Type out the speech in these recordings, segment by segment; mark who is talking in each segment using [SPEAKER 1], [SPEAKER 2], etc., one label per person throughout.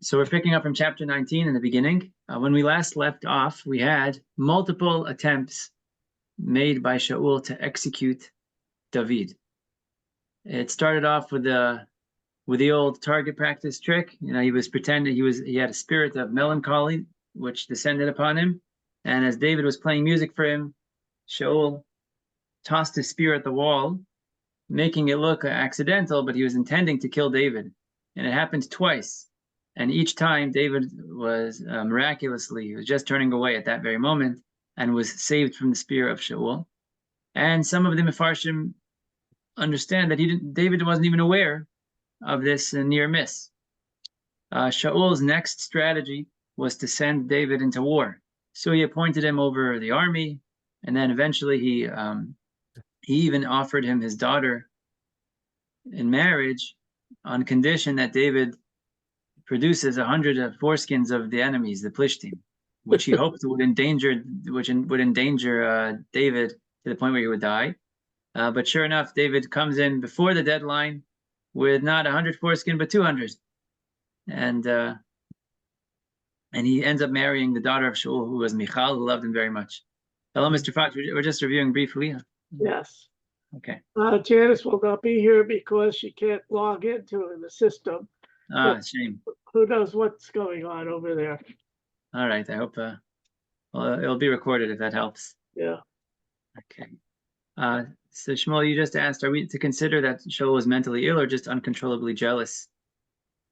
[SPEAKER 1] So we're picking up from chapter 19 in the beginning. When we last left off, we had multiple attempts made by Shaul to execute David. It started off with the old target practice trick. He was pretending he had a spirit of melancholy which descended upon him, and as David was playing music for him, Shaul tossed his spear at the wall, making it look accidental, but he was intending to kill David. And it happened twice. And each time David was miraculously, he was just turning away at that very moment and was saved from the spear of Shaul. And some of the Mefarshim understand that David wasn't even aware of this near miss. Shaul's next strategy was to send David into war. So he appointed him over the army, and then eventually he even offered him his daughter in marriage on condition that David produces 100 foreskins of the enemies, the Plishtim, which he hoped would endanger David to the point where he would die. But sure enough, David comes in before the deadline with not 100 foreskin, but 200. And he ends up marrying the daughter of Shaul, who was Michal, who loved him very much. Hello, Mr. Fox. We're just reviewing briefly.
[SPEAKER 2] Yes.
[SPEAKER 1] Okay.
[SPEAKER 2] Janice will not be here because she can't log into the system.
[SPEAKER 1] Shame.
[SPEAKER 2] Who knows what's going on over there?
[SPEAKER 1] All right. I hope it'll be recorded if that helps.
[SPEAKER 2] Yeah.
[SPEAKER 1] Okay. So Shmuel, you just asked, are we to consider that Shaul was mentally ill or just uncontrollably jealous?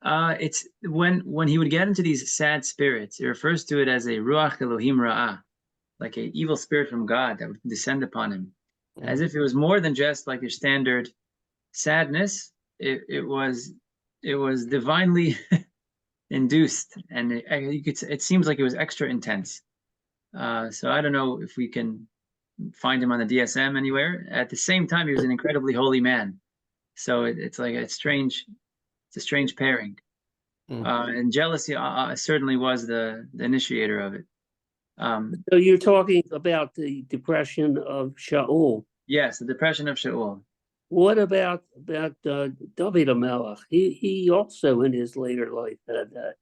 [SPEAKER 1] It's when he would get into these sad spirits, it refers to it as a ruach Elohim ra'ah, like an evil spirit from God that would descend upon him, as if it was more than just like your standard sadness. It was divinely induced, and it seems like it was extra intense. So I don't know if we can find him on the DSM anywhere. At the same time, he was an incredibly holy man, so it's like a strange pairing. And jealousy certainly was the initiator of it.
[SPEAKER 3] So you're talking about the depression of Shaul.
[SPEAKER 1] Yes, the depression of Shaul.
[SPEAKER 3] What about David HaMelech? He also in his later life had that.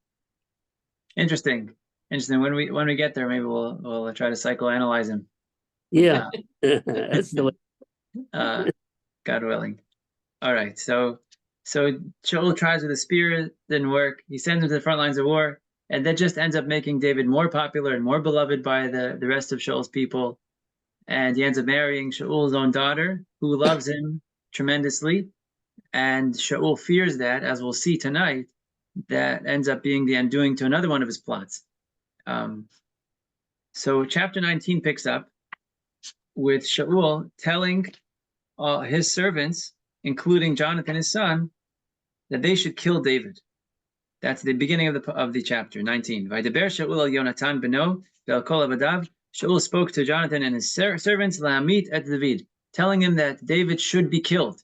[SPEAKER 1] Interesting. When we get there, maybe we'll try to psychoanalyze him.
[SPEAKER 3] Yeah, that's the way.
[SPEAKER 1] God willing. All right. So Shaul tries with the spear, didn't work. He sends him to the front lines of war, and that just ends up making David more popular and more beloved by the rest of Shaul's people. And he ends up marrying Shaul's own daughter, who loves him tremendously. And Shaul fears that, as we'll see tonight, that ends up being the undoing to another one of his plots. So chapter 19 picks up with Shaul telling his servants, including Jonathan, his son, that they should kill David. That's the beginning of the chapter 19. Vaydaber Shaul el Yonatan beno ve'el kol avadav. Shaul spoke to Jonathan and his servants, la'amit et David, telling him that David should be killed.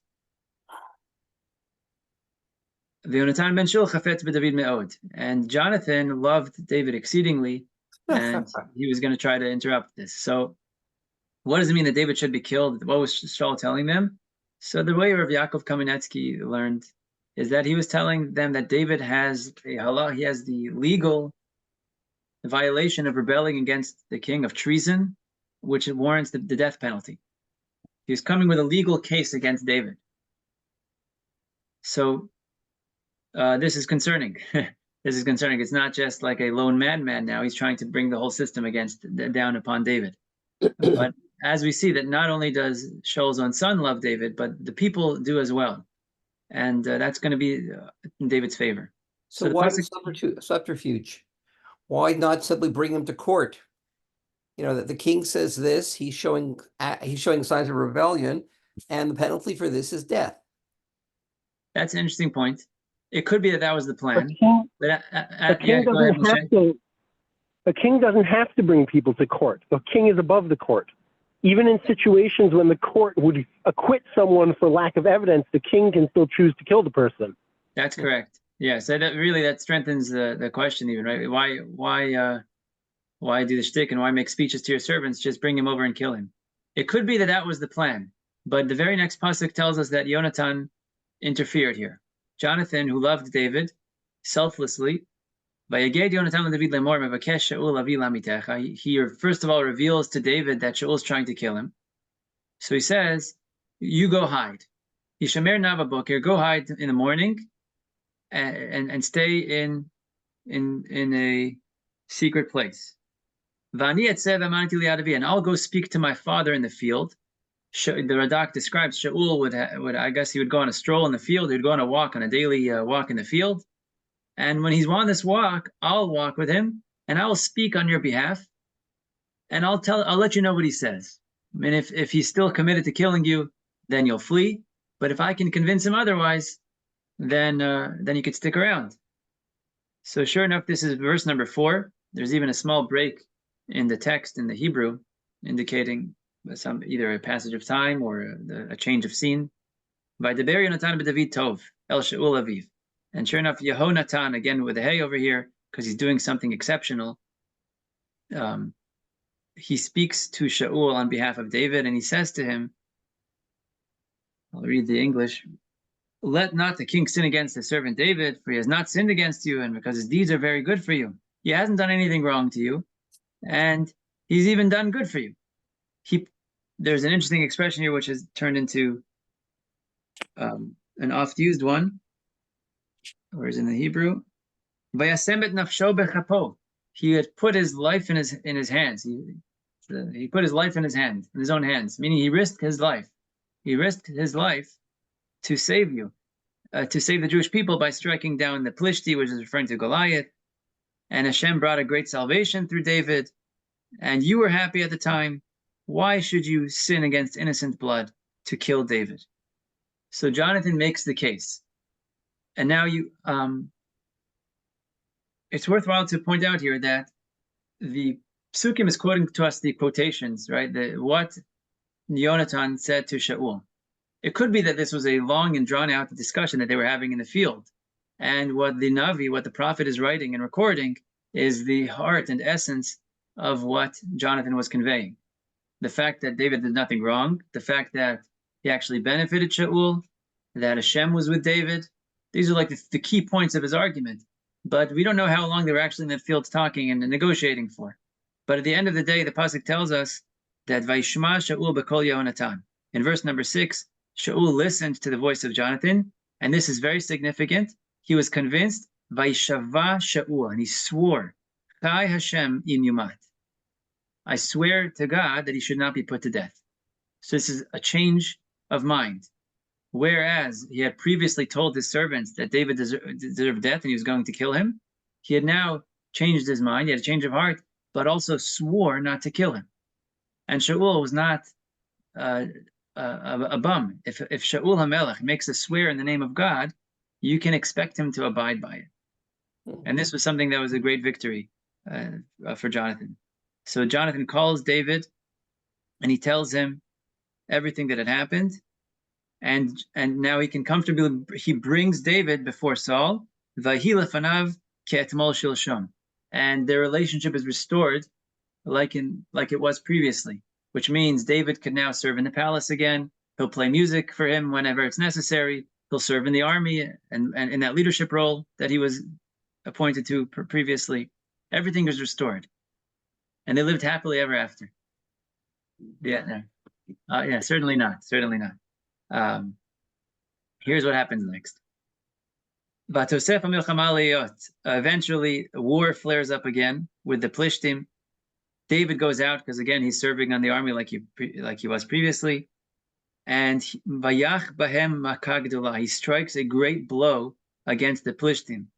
[SPEAKER 1] Ve'Yonatan ben Shaul chafetz b'David me'od. And Jonathan loved David exceedingly, and he was going to try to interrupt this. So what does it mean that David should be killed? What was Shaul telling them? So the way Rav Yaakov Kamenetsky learned is that he was telling them that David has he has the legal violation of rebelling against the king, of treason, which warrants the death penalty. He was coming with a legal case against David. So this is concerning. This is concerning. It's not just like a lone madman now. He's trying to bring the whole system down upon David. But as we see that not only does Shaul's own son love David, but the people do as well. And that's going to be in David's favor.
[SPEAKER 4] So why the subterfuge? Why not simply bring him to court? That the king says this, he's showing signs of rebellion, and the penalty for this is death.
[SPEAKER 1] That's an interesting point. It could be that was the plan.
[SPEAKER 5] The king doesn't have to bring people to court. The king is above the court. Even in situations when the court would acquit someone for lack of evidence, the king can still choose to kill the person.
[SPEAKER 1] That's correct. Yeah, so that strengthens the question even, right? Why do the shtick and why make speeches to your servants? Just bring him over and kill him. It could be that was the plan, but the very next pasuk tells us that Yonatan interfered here. Jonathan, who loved David selflessly, He first of all reveals to David that Shaul is trying to kill him. So he says, "You go hide. Yishamer Nava Boker, go hide in the morning, and stay in a secret place. And I'll go speak to my father in the field." The Radak describes Shaul would I guess he would go on a stroll in the field. He would go on a daily walk in the field. And when he's on this walk, I'll walk with him and I will speak on your behalf. And I'll let you know what he says. I mean, if he's still committed to killing you, then you'll flee. But if I can convince him otherwise, then you could stick around. So sure enough, this is verse number 4. There's even a small break in the text in the Hebrew, indicating either a passage of time or a change of scene. By Deber Yonatan b'David Tov El Shaul Aviv, and sure enough, Yehonatan again with the hay over here because he's doing something exceptional. He speaks to Shaul on behalf of David, and he says to him, I'll read the English. "Let not the king sin against his servant David, for he has not sinned against you, and because his deeds are very good for you. He hasn't done anything wrong to you, and he's even done good for you." There's an interesting expression here which has turned into an oft-used one, or is in the Hebrew. "Vayasemet nafsho bechapo." He had put his life in his hands. He put his life in his own hands, meaning he risked his life. He risked his life to save you, to save the Jewish people by striking down the Plishti, which is referring to Goliath. And Hashem brought a great salvation through David, and you were happy at the time. Why should you sin against innocent blood to kill David? So Jonathan makes the case. And now it's worthwhile to point out here that the Psukim is quoting to us the quotations, right? What Yonatan said to Shaul. It could be that this was a long and drawn-out discussion that they were having in the field. And what the Navi, what the prophet is writing and recording, is the heart and essence of what Jonathan was conveying. The fact that David did nothing wrong, the fact that he actually benefited Shaul, that Hashem was with David. These are like the key points of his argument. But we don't know how long they were actually in the field talking and negotiating for. But at the end of the day, the pasuk tells us that Vayishma Shaul b'kol Yehonatan. In verse number 6, Shaul listened to the voice of Jonathan, and this is very significant. He was convinced, Vayishava Shaul, and he swore, Chai Hashem im yumat. I swear to God that he should not be put to death. So this is a change of mind. Whereas he had previously told his servants that David deserved death and he was going to kill him, he had now changed his mind. He had a change of heart, but also swore not to kill him. And Shaul was not a bum. If Shaul HaMelech makes a swear in the name of God, you can expect him to abide by it. And this was something that was a great victory for Jonathan. So Jonathan calls David and he tells him everything that had happened. And now he can he brings David before Saul, Vahi lefanav ke'etmol shilshom, and their relationship is restored like it was previously, which means David can now serve in the palace again. He'll play music for him whenever it's necessary. He'll serve in the army and in that leadership role that he was appointed to previously. Everything is restored, and they lived happily ever after. Yeah, certainly not. Certainly not. Here's what happens next. Eventually, war flares up again with the Plishtim. David goes out because again he's serving on the army like he was previously, and vayach bahem makah gedolah. He strikes a great blow against the Plishtim.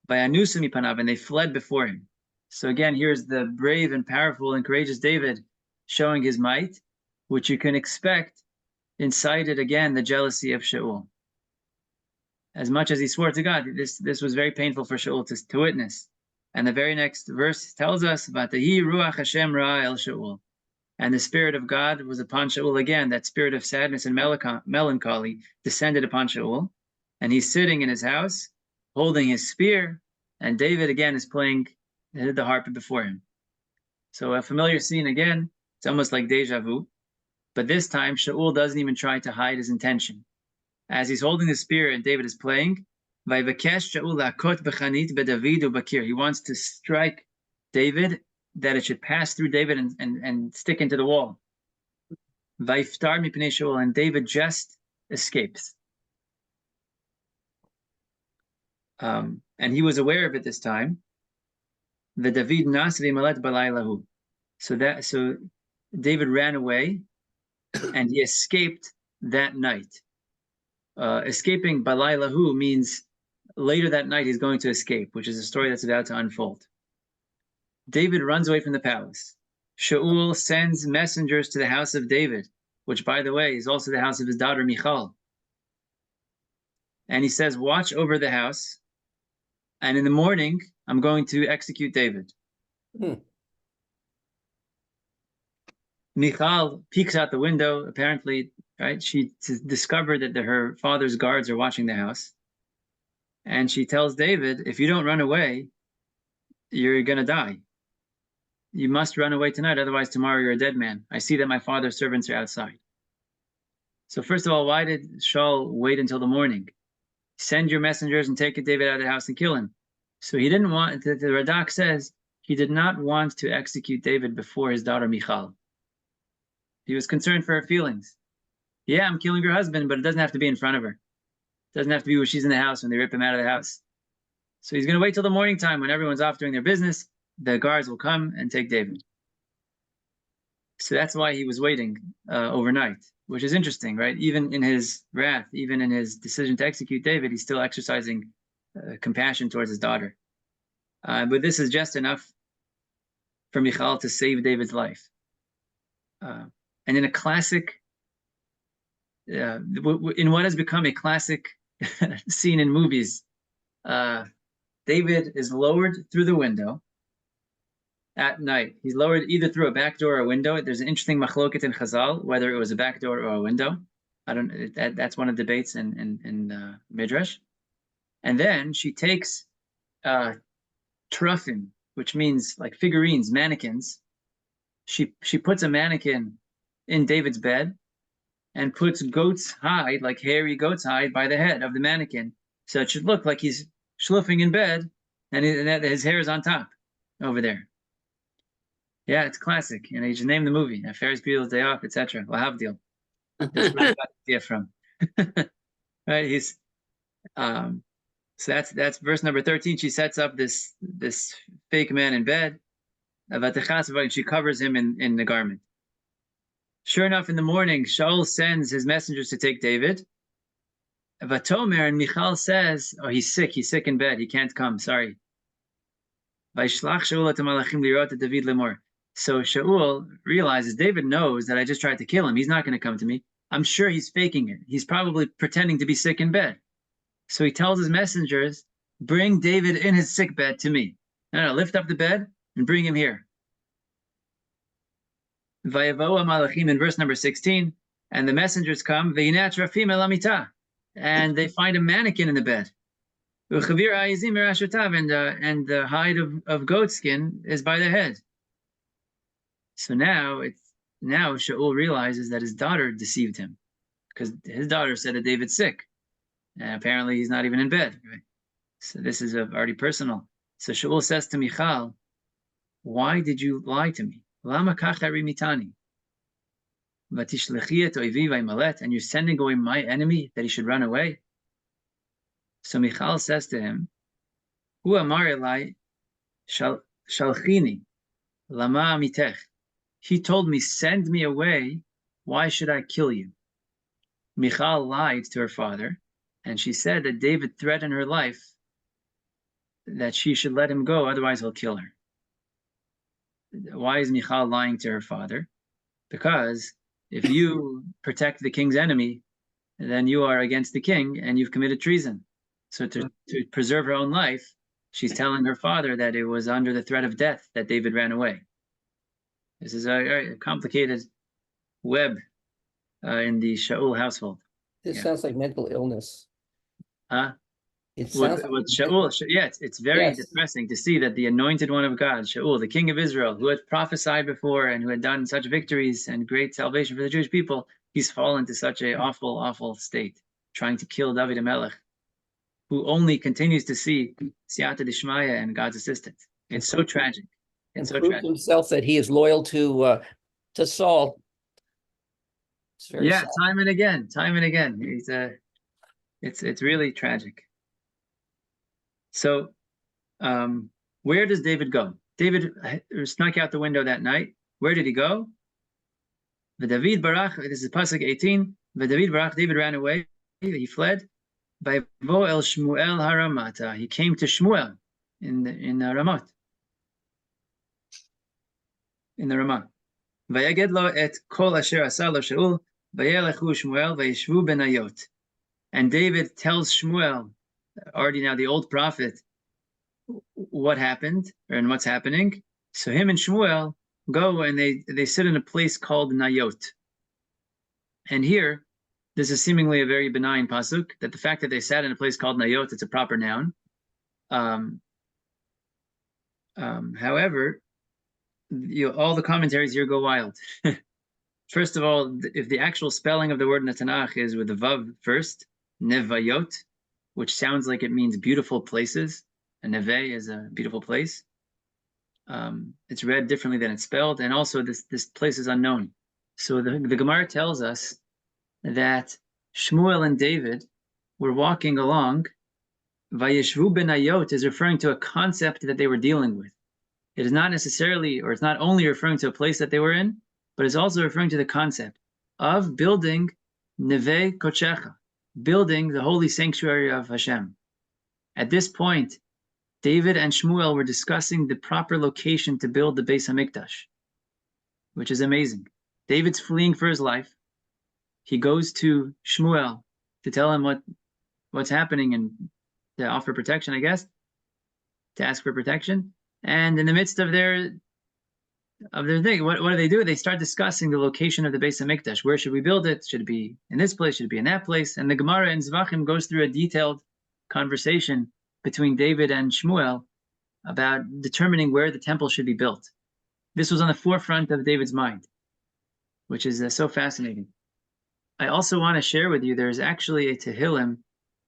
[SPEAKER 1] Vayanusu mipanav, and they fled before him. So again, here's the brave and powerful and courageous David showing his might, which you can expect incited again the jealousy of Shaul. As much as he swore to God, this was very painful for Shaul to witness. And the very next verse tells us about the ruach Hashem ra el Shaul, and the spirit of God was upon Shaul again. That spirit of sadness and melancholy descended upon Shaul, and he's sitting in his house holding his spear, and David again is playing the harp before him. So a familiar scene again. It's almost like deja vu. But this time, Shaul doesn't even try to hide his intention. As he's holding the spear and David is playing, Vayivakesh Shaul lakot b'chanit b'David u'bakir. He wants to strike David, that it should pass through David and stick into the wall. Vayiftar mipnei Shaul, and David just escapes. And he was aware of it this time. The David nas v'malet balaylahu. So David ran away, and he escaped that night. Escaping balaylahu means later that night he's going to escape, which is a story that's about to unfold. David runs away from the palace. Shaul sends messengers to the house of David, which, by the way, is also the house of his daughter Michal. And he says, watch over the house, and in the morning, I'm going to execute David. Michal peeks out the window, apparently, right? She discovered that her father's guards are watching the house. And she tells David, if you don't run away, you're going to die. You must run away tonight, otherwise tomorrow you're a dead man. I see that my father's servants are outside. So first of all, why did Shaul wait until the morning? Send your messengers and take David out of the house and kill him. So he didn't want, the Radak says, he did not want to execute David before his daughter Michal. He was concerned for her feelings. Yeah, I'm killing her husband, but it doesn't have to be in front of her. It doesn't have to be when she's in the house, when they rip him out of the house. So he's going to wait till the morning time when everyone's off doing their business. The guards will come and take David. So that's why he was waiting overnight, which is interesting, right? Even in his wrath, even in his decision to execute David, he's still exercising compassion towards his daughter. But this is just enough for Michal to save David's life. And in a classic, in what has become a classic scene in movies, David is lowered through the window at night. He's lowered either through a back door or a window. There's an interesting machloket in Chazal, whether it was a back door or a window. That's one of the debates in Midrash. And then she takes truffin, which means like figurines, mannequins. She puts a mannequin in David's bed and puts goat's hide, like hairy goat's hide, by the head of the mannequin. So it should look like he's schluffing in bed and his hair is on top over there. Yeah, it's classic. You know, you should name the movie. Ferris Bueller's Day Off, etc. Lahavdil. That's where I got the idea from. Right? He's so that's verse number 13. She sets up this fake man in bed. She covers him in the garment. Sure enough, in the morning, Shaul sends his messengers to take David. Vatomer, and Michal says, oh, he's sick in bed, he can't come, sorry. So Shaul realizes David knows that I just tried to kill him. He's not going to come to me. I'm sure he's faking it. He's probably pretending to be sick in bed. So he tells his messengers, bring David in his sick bed to me. No, lift up the bed and bring him here. Vayavoa malachim in verse number 16, and the messengers come, veinat rafim el amita, and they find a mannequin in the bed. And the hide of goat skin is by the head. So now Shaul realizes that his daughter deceived him, because his daughter said that David's sick, and apparently he's not even in bed. Right? So this is already personal. So Shaul says to Michal, why did you lie to me? Lama kachari mitani? And you're sending away my enemy that he should run away? So Michal says to him, Hu amar elai shalchini lama amitech. He told me, send me away. Why should I kill you? Michal lied to her father, and she said that David threatened her life, that she should let him go, otherwise he'll kill her. Why is Michal lying to her father? Because if you protect the king's enemy, then you are against the king and you've committed treason. So to preserve her own life, she's telling her father that it was under the threat of death that David ran away. This is a complicated web in the Shaul household.
[SPEAKER 4] This sounds like mental illness. It sounds
[SPEAKER 1] with Shaul, yeah, it's very depressing to see that the anointed one of God, Shaul, the king of Israel, who had prophesied before and who had done such victories and great salvation for the Jewish people, he's fallen to such an awful, awful state, trying to kill David HaMelech. who only continues to see Siyata Dishmaya and God's assistance. It's so tragic.
[SPEAKER 4] And
[SPEAKER 1] It's so
[SPEAKER 4] prove
[SPEAKER 1] tragic.
[SPEAKER 4] himself that he is loyal to Saul. It's very
[SPEAKER 1] Yeah,
[SPEAKER 4] sad.
[SPEAKER 1] time and again, time and again. It's really tragic. So, where does David go? David snuck out the window that night. Where did he go? David Barach. This is Pasuk 18. David Barach. David ran away. He fled. By Vo el Shmuel Haramata. He came to Shmuel in Ramat. In the Ramah. Vayaged lo et kol asher asa lo Shaul. Vayelechu Shmuel vayishvu benayot. And David tells Shmuel, already now the old prophet, what happened and what's happening. So him and Shmuel go and they sit in a place called Nayot. And here, this is seemingly a very benign pasuk, that the fact that they sat in a place called Nayot, it's a proper noun. However, all the commentaries here go wild. First of all, if the actual spelling of the word in the Tanakh is with the vav first, nevayot, which sounds like it means beautiful places, and neve is a beautiful place. It's read differently than it's spelled, and also this place is unknown. So the Gemara tells us that Shmuel and David were walking along. Vayeshvu benayot is referring to a concept that they were dealing with. It is not necessarily, or it's not only referring to a place that they were in, but it's also referring to the concept of building Neve Kochecha, building the holy sanctuary of Hashem. At this point, David and Shmuel were discussing the proper location to build the Beis Hamikdash, which is amazing. David's fleeing for his life. He goes to Shmuel to tell him what's happening and to offer protection, I guess, to ask for protection. And in the midst of their thing, what do they do? They start discussing the location of the Beis Hamikdash. Where should we build it? Should it be in this place? Should it be in that place? And the Gemara in Zvachim goes through a detailed conversation between David and Shmuel about determining where the temple should be built. This was on the forefront of David's mind, which is so fascinating. I also want to share with you, there's actually a Tehillim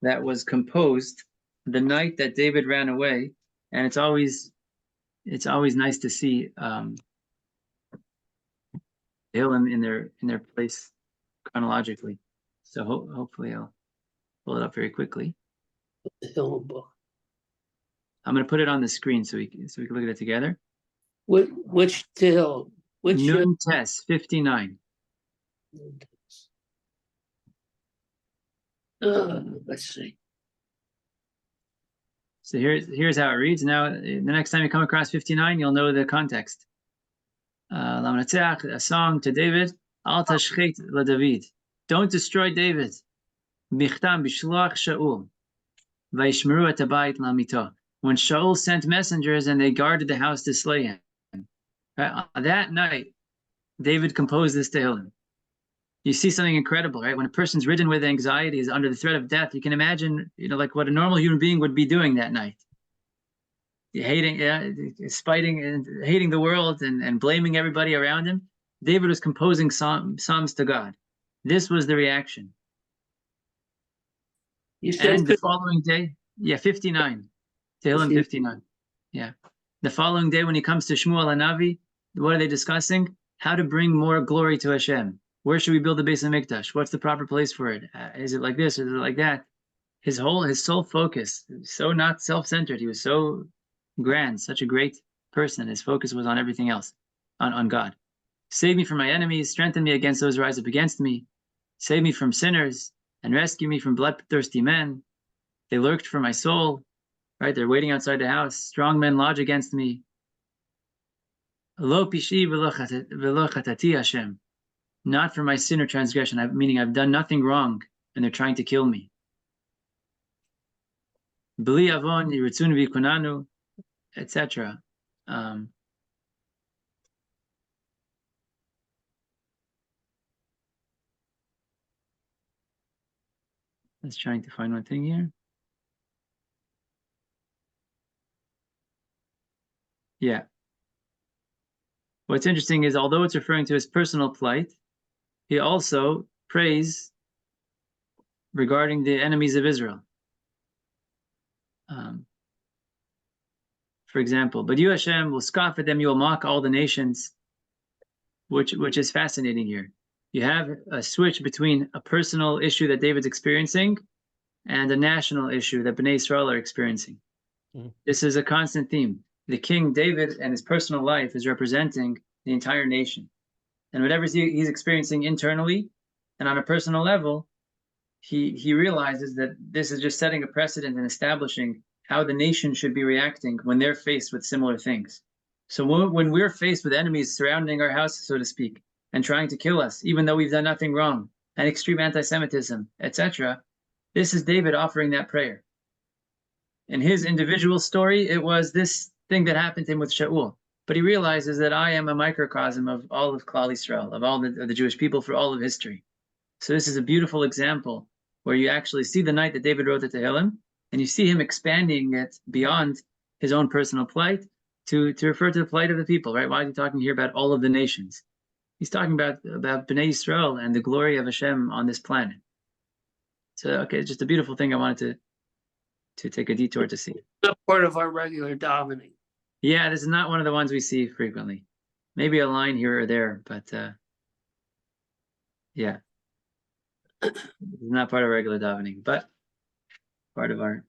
[SPEAKER 1] that was composed the night that David ran away, and it's always nice to see Tehillim in their place chronologically. So hopefully I'll pull it up very quickly.
[SPEAKER 3] The Tehillim book.
[SPEAKER 1] I'm going to put it on the screen so we can look at it together.
[SPEAKER 3] Which Tehillim? Which
[SPEAKER 1] Nun Tes 59.
[SPEAKER 3] Let's see.
[SPEAKER 1] So here's how it reads. Now, the next time you come across 59, you'll know the context. A song to David. Al tashchet la David. Don't destroy David. Bichtam bishloach Shaul. Vayishmeru et habayit lamito. When Shaul sent messengers and they guarded the house to slay him. That night, David composed this Tehillim. You see something incredible, right? When a person's ridden with anxiety, is under the threat of death, you can imagine, like what a normal human being would be doing that night. Hating the world and blaming everybody around him. David was composing psalms to God. This was the reaction.
[SPEAKER 3] You said
[SPEAKER 1] And the following day, 59. Tehillim 59. Yeah. The following day, when he comes to Shmuel and Navi, what are they discussing? How to bring more glory to Hashem. Where should we build the Beis Hamikdash? What's the proper place for it? Is it like this? Is it like that? His sole focus, so not self-centered. He was so grand, such a great person. His focus was on everything else, on God. Save me from my enemies, strengthen me against those who rise up against me. Save me from sinners and rescue me from bloodthirsty men. They lurked for my soul, right? They're waiting outside the house. Strong men lodge against me. Lo pishi v'lo chatati Hashem. Not for my sin or transgression, meaning I've done nothing wrong, and they're trying to kill me. B'li avon yiritzunu v'yikunanu, etc. Let's trying to find one thing here. Yeah. What's interesting is, although it's referring to his personal plight, he also prays regarding the enemies of Israel. For example, but you, Hashem, will scoff at them, you will mock all the nations, which is fascinating here. You have a switch between a personal issue that David's experiencing and a national issue that Bnei Israel are experiencing. This is a constant theme. The king, David, and his personal life is representing the entire nation. And whatever he's experiencing internally and on a personal level, he realizes that this is just setting a precedent and establishing how the nation should be reacting when they're faced with similar things. So when we're faced with enemies surrounding our house, so to speak, and trying to kill us, even though we've done nothing wrong, and extreme anti-Semitism, etc., this is David offering that prayer. In his individual story, it was this thing that happened to him with Shaul. But he realizes that I am a microcosm of all of Klal Yisrael, of all of the Jewish people for all of history. So this is a beautiful example where you actually see the night that David wrote the Tehillim, and you see him expanding it beyond his own personal plight to refer to the plight of the people, right? Why is he talking here about all of the nations? He's talking about Bnei Yisrael and the glory of Hashem on this planet. So, okay, it's just a beautiful thing I wanted to take a detour to see.
[SPEAKER 3] Not part of our regular davening.
[SPEAKER 1] Yeah, this is not one of the ones we see frequently. Maybe a line here or there, but yeah. It's not part of regular davening, but part of our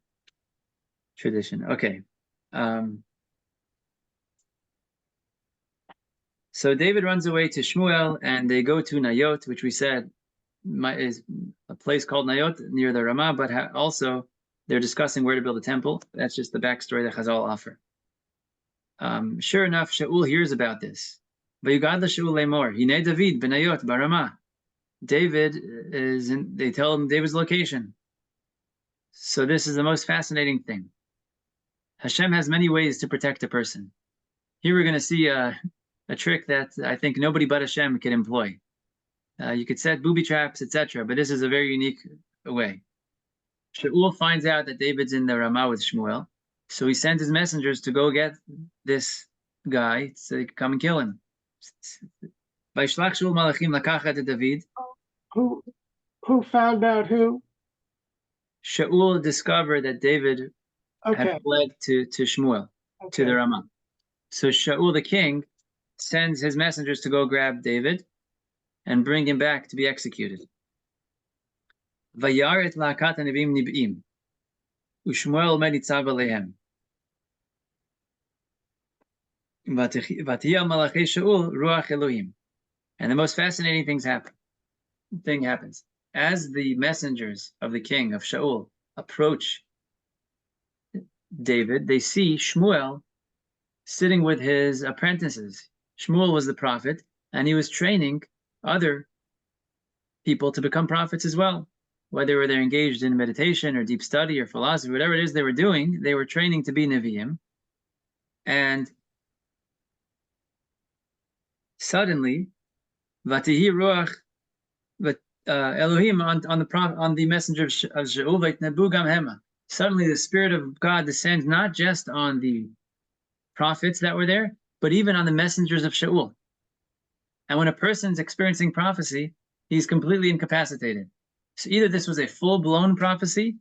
[SPEAKER 1] tradition. Okay. So David runs away to Shmuel, and they go to Nayot, which we said is a place called Nayot near the Ramah, but also they're discussing where to build a temple. That's just the backstory that Chazal offer. Sure enough, Shaul hears about this. Vayugad Shaul lemor, Hine David benayot barama. David is in, they tell him David's location. So this is the most fascinating thing. Hashem has many ways to protect a person. Here we're going to see a trick that I think nobody but Hashem can employ. You could set booby traps, etc., but this is a very unique way. Shaul finds out that David's in the Ramah with Shmuel, so he sends his messengers to go get this guy so he can come and kill him. Vaishlach Shaul malachim lakachat David.
[SPEAKER 2] Who found out who?
[SPEAKER 1] Shaul discovered that David had fled to Shmuel, to the Ramah. So Shaul the king sends his messengers to go grab David and bring him back to be executed. Vayar et la'akat hanevim nib'im, u'Shmuel omed nitzav aleihem. V'tiyah malachei Shaul ruach Elohim. And the most fascinating thing happens. As the messengers of the king, of Shaul, approach David, they see Shmuel sitting with his apprentices. Shmuel was the prophet, and he was training other people to become prophets as well. Whether they're engaged in meditation or deep study or philosophy, whatever it is they were doing, they were training to be Nevi'im. And suddenly, Vatihi Ruach Elohim on the messenger of Shaul, Vaitnebu Gam Hema. Suddenly the Spirit of God descends not just on the prophets that were there, but even on the messengers of Shaul. And when a person's experiencing prophecy, he's completely incapacitated. So either this was a full-blown prophecy,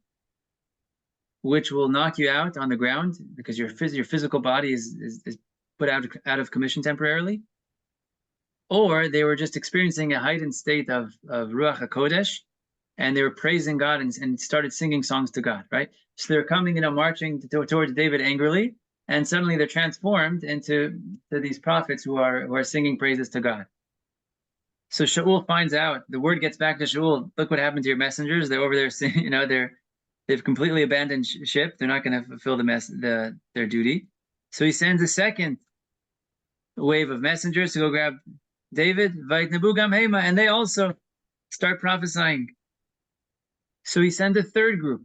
[SPEAKER 1] which will knock you out on the ground because your physical body is put out of commission temporarily, or they were just experiencing a heightened state of Ruach HaKodesh, and they were praising God and started singing songs to God, right? So they're coming, marching towards David angrily, and suddenly they're transformed into these prophets who are singing praises to God. So Shaul finds out, the word gets back to Shaul, look what happened to your messengers. They're over there, they've completely abandoned ship. They're not going to fulfill their duty. So he sends a second wave of messengers to go grab David, Vaitnebu Gam Hema, and they also start prophesying. So he sends a third group,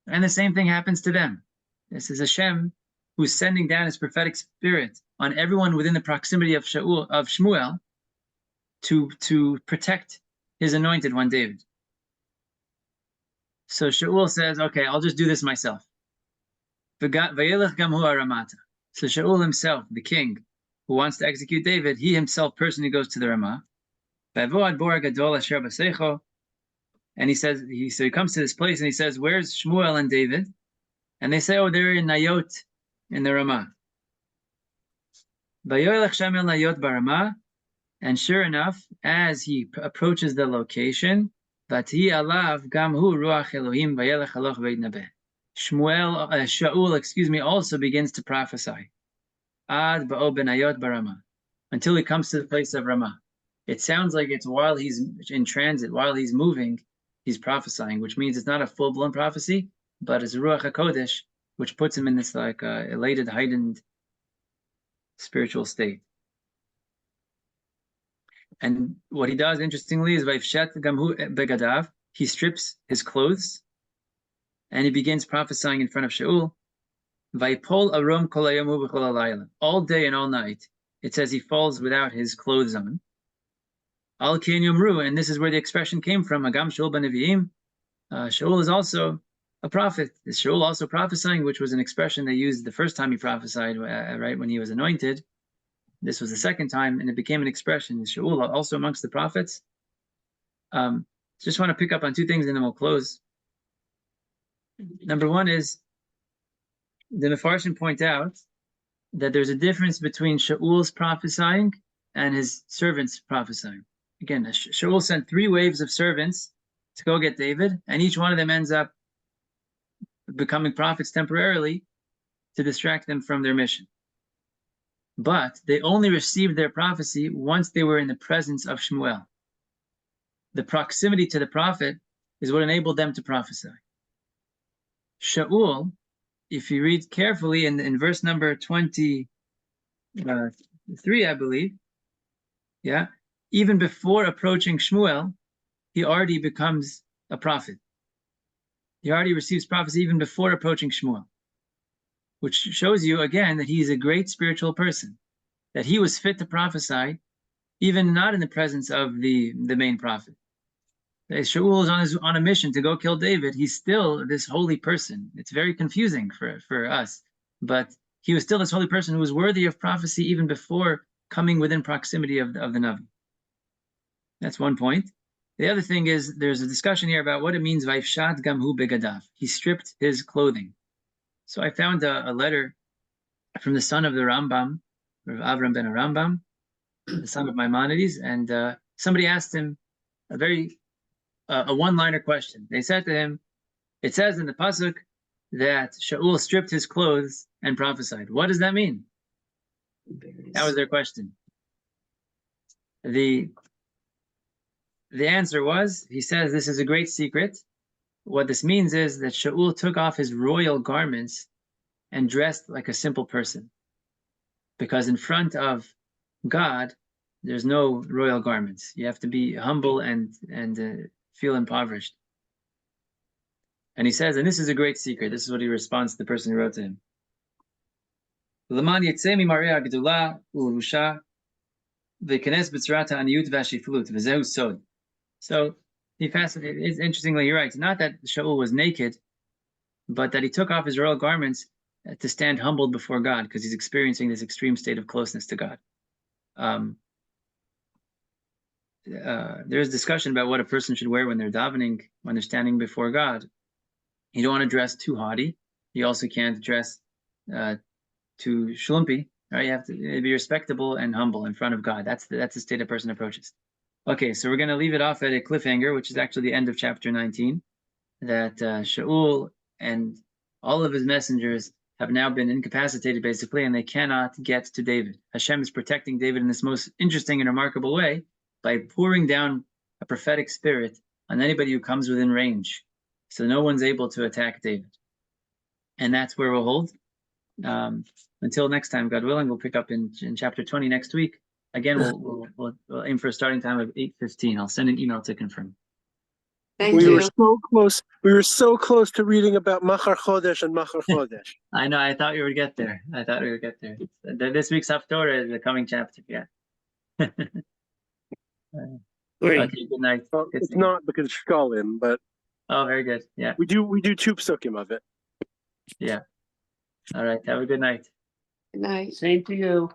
[SPEAKER 1] and the same thing happens to them. This is Hashem who's sending down his prophetic spirit on everyone within the proximity of Shmuel to protect his anointed one, David. So Shaul says, okay, I'll just do this myself. So Shaul himself, the king, who wants to execute David, he himself personally goes to the Ramah. And he says, he comes to this place and he says, where's Shmuel and David? And they say, oh, they're in Nayot, in the Ramah. Vayoylech Shem el Nayot barama, and sure enough, as he approaches the location, Vati alav gam hu ruach Elohim vayelech haloch ve'idnabeh. Shaul, also begins to prophesy. Ad ba'o benayot barama, until he comes to the place of Ramah. It sounds like it's while he's in transit, while he's moving, he's prophesying, which means it's not a full-blown prophecy, but it's Ruach HaKodesh, which puts him in this like elated, heightened spiritual state. And what he does, interestingly, is Vaifshet Gamhu Begadav, he strips his clothes, and he begins prophesying in front of Shaul. Vaipol Arum Kolayamu B'chol all day and all night. It says he falls without his clothes on. Al Ken Yomru, and this is where the expression came from. Agam Shaul B'Nevi'im. Shaul is also a prophet. Is Shaul also prophesying, which was an expression they used the first time he prophesied, right when he was anointed. This was the second time, and it became an expression. Is Shaul also amongst the prophets? Just want to pick up on two things, and then we'll close. Number one is the Mefarshim point out that there's a difference between Shaul's prophesying and his servants prophesying. Again, Shaul sent 3 waves of servants to go get David, and each one of them ends up becoming prophets temporarily to distract them from their mission. But they only received their prophecy once they were in the presence of Shmuel. The proximity to the prophet is what enabled them to prophesy. Shaul, if you read carefully in verse number 23, I believe, yeah, even before approaching Shmuel, he already becomes a prophet. He already receives prophecy even before approaching Shmuel, which shows you again that he is a great spiritual person, that he was fit to prophesy even not in the presence of the main prophet. Shaul is on a mission to go kill David. He's still this holy person. It's very confusing for us, but he was still this holy person who was worthy of prophecy even before coming within proximity of the Navi. That's one point. The other thing is there's a discussion here about what it means, Vaifshat Gamhu Begadav. He stripped his clothing. So I found a letter from the son of the Rambam, Avram ben Rambam, the son of Maimonides, and somebody asked him a one-liner question. They said to him, it says in the pasuk that Shaul stripped his clothes and prophesied. What does that mean? That was their question. The answer was, he says, this is a great secret. What this means is that Shaul took off his royal garments and dressed like a simple person. Because in front of God, there's no royal garments. You have to be humble and feel impoverished. And he says, and this is a great secret. This is what he responds to the person who wrote to him. So he fascinated. It's interestingly, you're right. Not that Shaul was naked, but that he took off his royal garments to stand humbled before God because he's experiencing this extreme state of closeness to God. There's discussion about what a person should wear when they're davening, when they're standing before God. You don't want to dress too haughty. You also can't dress too shlumpy. Right? You have to be respectable and humble in front of God. That's the state a person approaches. Okay, so we're going to leave it off at a cliffhanger, which is actually the end of chapter 19, that Shaul and all of his messengers have now been incapacitated, basically, and they cannot get to David. Hashem is protecting David in this most interesting and remarkable way by pouring down a prophetic spirit on anybody who comes within range. So no one's able to attack David. And that's where we'll hold. Until next time, God willing, we'll pick up in chapter 20 next week. Again, we'll aim for a starting time of 8:15. I'll send an email to confirm.
[SPEAKER 6] Thank
[SPEAKER 5] We
[SPEAKER 6] you.
[SPEAKER 5] were so close. We were so close to reading about Machar Chodesh and Machar Chodesh.
[SPEAKER 1] I know. I thought we would get there. This week's Haftorah is the coming chapter. Yeah.
[SPEAKER 3] Great.
[SPEAKER 1] Okay. Good night.
[SPEAKER 5] Well,
[SPEAKER 1] Good
[SPEAKER 5] it's
[SPEAKER 1] seeing
[SPEAKER 5] not because it's Shkolim, but
[SPEAKER 1] Oh, very good. Yeah.
[SPEAKER 5] we do 2 psukim of it.
[SPEAKER 1] Yeah. All right. Have a good night.
[SPEAKER 6] Good night.
[SPEAKER 3] Same to you.